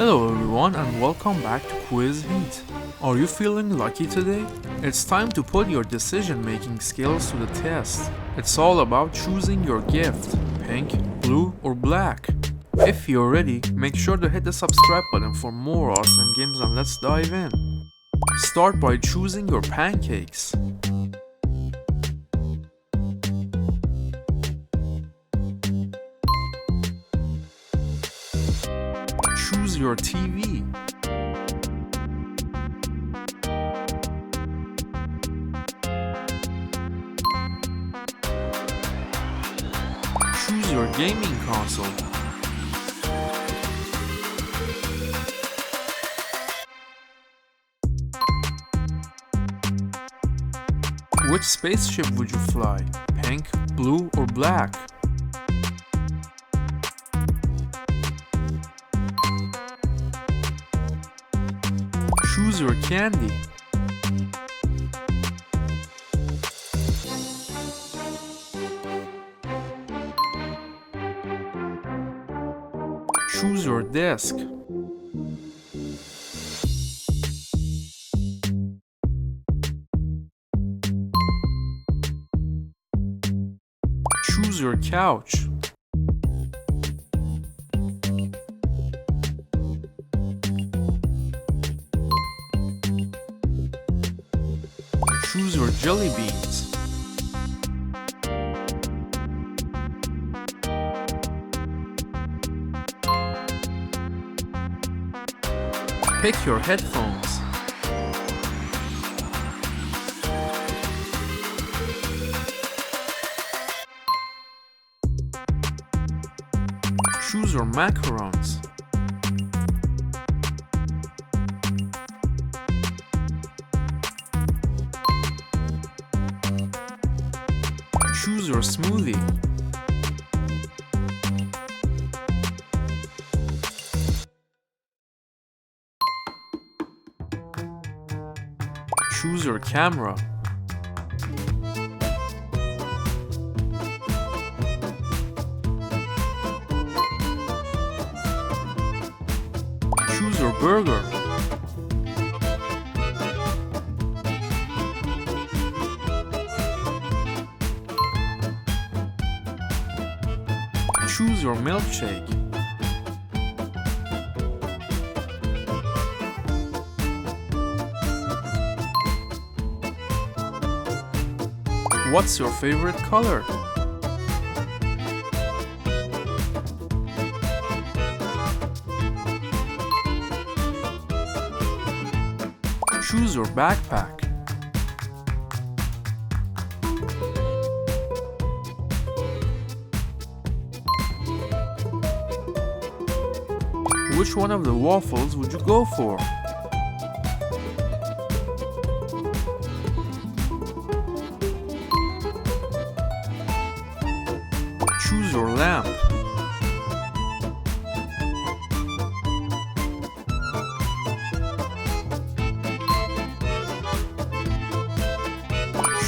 Hello everyone and welcome back to Quiz Heat. Are you feeling lucky today? It's time to put your decision-making skills to the test. It's all about choosing your gift, pink, blue or black. If you're ready, make sure to hit the subscribe button for more awesome games and let's dive in. Start by choosing your pancakes. Choose your TV. Choose your gaming console. Which spaceship would you fly? Pink, blue, or black? Choose your candy. Choose your desk. Choose your couch. Choose your jelly beans. Pick your headphones. Choose your macarons. Choose your smoothie. Choose your camera. Choose your burger. Choose your milkshake. What's your favorite color? Choose your backpack. Which one of the waffles would you go for? Choose your lamp.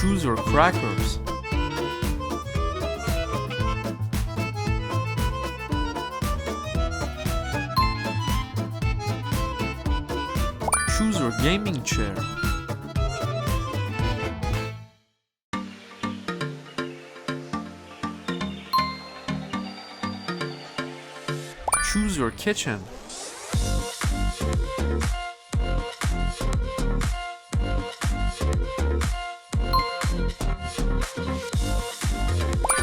Choose your crackers. Choose your gaming chair. Choose your kitchen.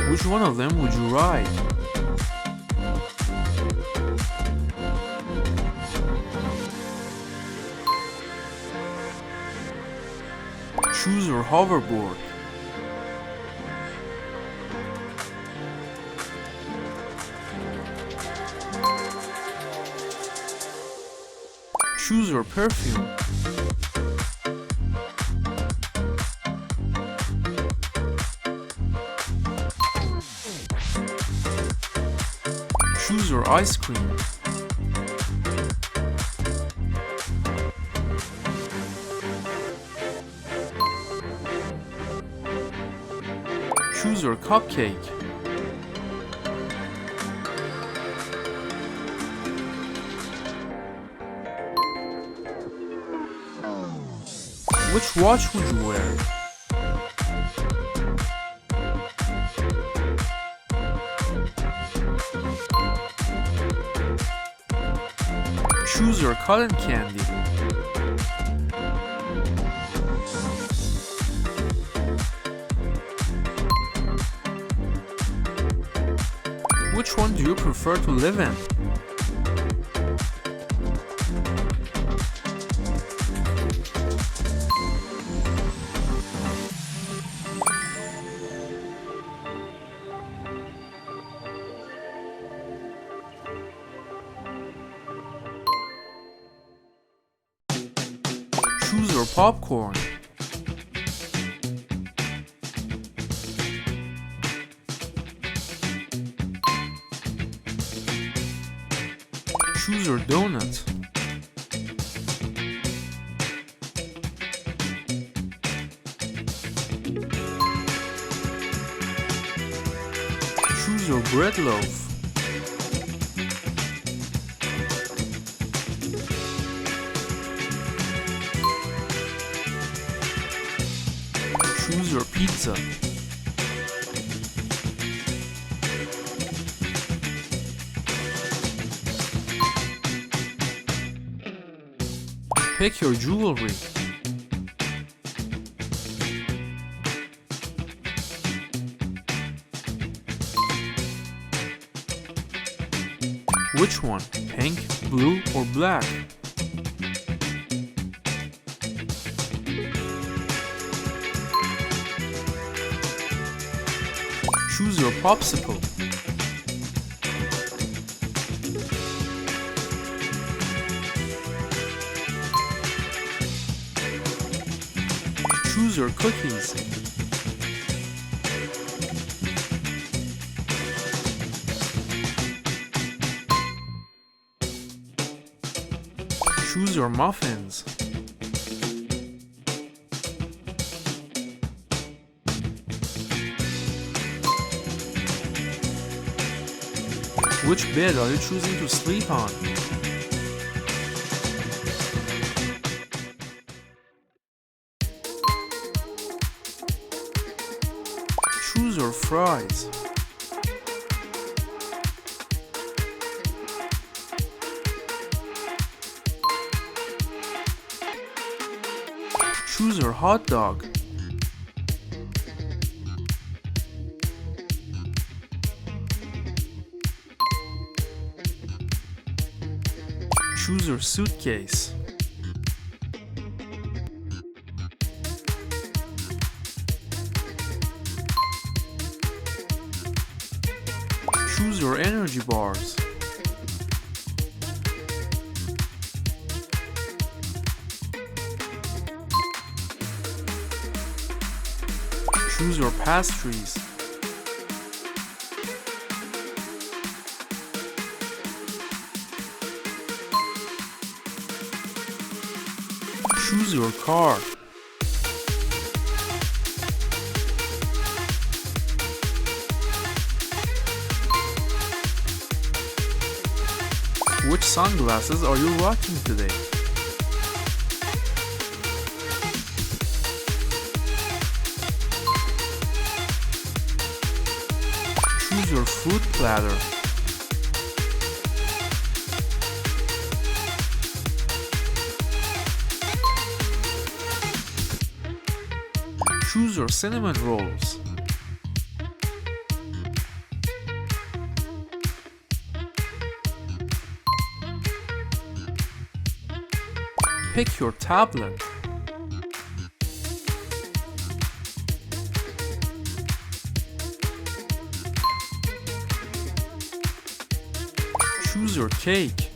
Which one of them would you ride? Choose your hoverboard. Choose your perfume. Choose your ice cream. Choose your cupcake. Which watch would you wear? Choose your cotton candy. Which one do you prefer to live in? Choose your popcorn. Choose your donut. Choose your bread loaf. Choose your pizza. Pick your jewelry. Which one? Pink, blue, or black? Choose your popsicle. Choose your cookies. Choose your muffins. Which bed are you choosing to sleep on? Choose your fries. Choose your hot dog. Choose your suitcase. Choose your energy bars. Choose your pastries. Choose your car. Which sunglasses are you rocking today? Choose your fruit platter. Choose your cinnamon rolls. Pick your tablet. Choose your cake.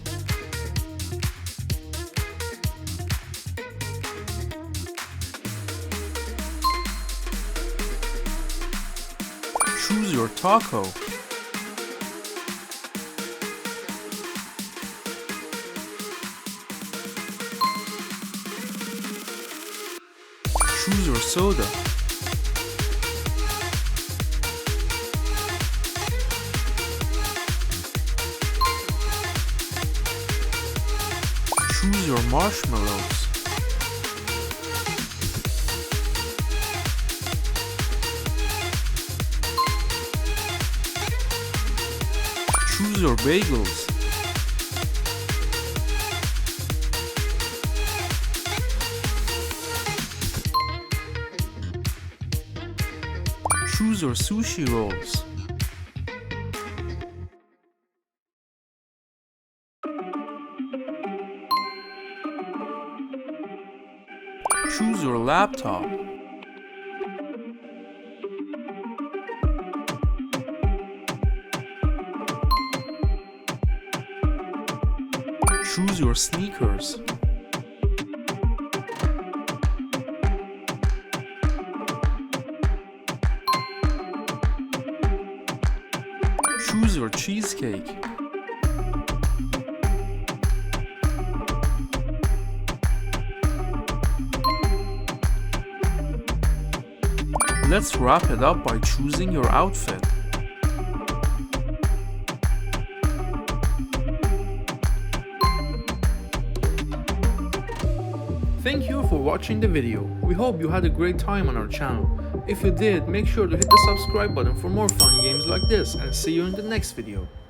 Choose your taco. Choose your soda. Choose your marshmallows. Choose your bagels. Choose your sushi rolls. Choose your laptop. Choose your sneakers. Choose your cheesecake. Let's wrap it up by choosing your outfit. Thank you for watching the video. We hope you had a great time on our channel. If you did, make sure to hit the subscribe button for more fun games like this, and see you in the next video.